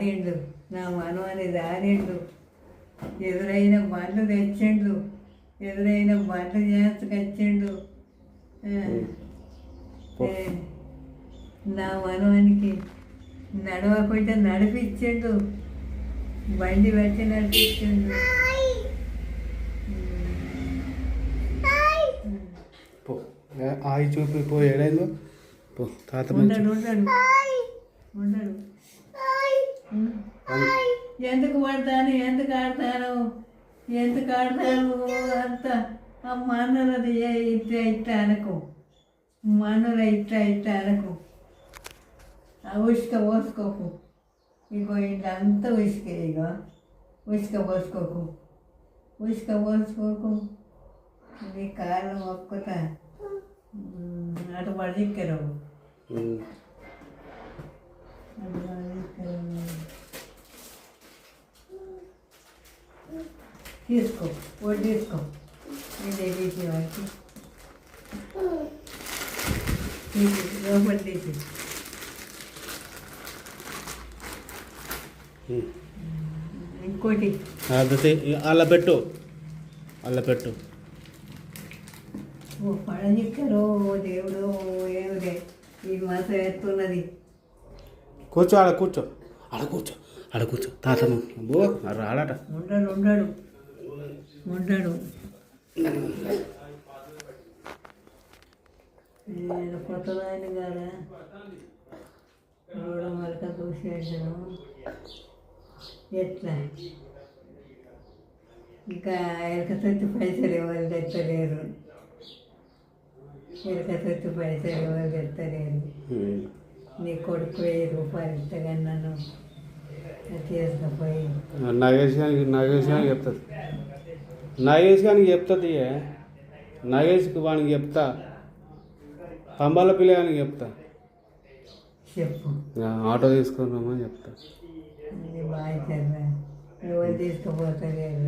దారిండు, నా మనవని దారిండు, ఎదురైన బండ్లు తెచ్చిండు, ఎదురైన బండ్లు చేసుకొచ్చిండు. నా మనవనికి నడవకుంటే నడిపించిండు, బండి పెట్టి నడిపించిండు. ఆయి చూపి పో ఏడైందో పో తాత ఉండడు ఉండడు ఉండడు. ఎందుకు పడతాను, ఎందుకు ఆడతాను, ఎందుకు ఆడతాను అంత మన్నులది ఇట్లా ఇట్లా అనకు, మన్నుల ఇట్లా ఇట్లా అనకు. ఉసుక పోసుకోకు, ఇగో ఇట్లా అంతా ఉసుకే, ఇగో ఉసుక పోసుకోకు, ఉసుక పోసుకోకు. నీ కాళ్ళు మొక్కుతా అటు పడిక్కరు, తీసుకో వడ్డీ తీసుకో, ఇదే తీసి వాటి లోపల తీసి ఇంకోటి అలా పెట్టు, అలా పెట్టు. ఓ పడనిక్కరు, ఓ దేవుడు, ఏమిడే ఈ మాసం ఎత్తున్నది. కూర్చో ఆడ కూర్చో, ఆడ కూర్చో, ఆడ కూర్చో. తాత బో రాడట. ఉండడు ఉండడు ఉండడు. నేను కొత్తదాన్ని కదా రోడ్డు మరక చూసేసాను. ఎట్లా ఇంకా ఎరకతొత్తి పైసలు ఎవరు తెచ్చలేరు, ఎరకతొత్తి పైసలు ఎవరు తెచ్చలేరు. నీ కొడుకు 1000 రూపాయలు ఇస్తగా నన్ను తీసుకుపోయి నాగేష్ గారికి చెప్తుంది, నాగేష్ గారికి చెప్తుంది, నాగేష్కి వానికి చెప్తా, పంబాల పిల్లగానికి చెప్తా, చెప్పు ఆటో తీసుకొని రమ్మని చెప్తా. బాగా చదివా, ఎవరు తీసుకుపోతలేరు.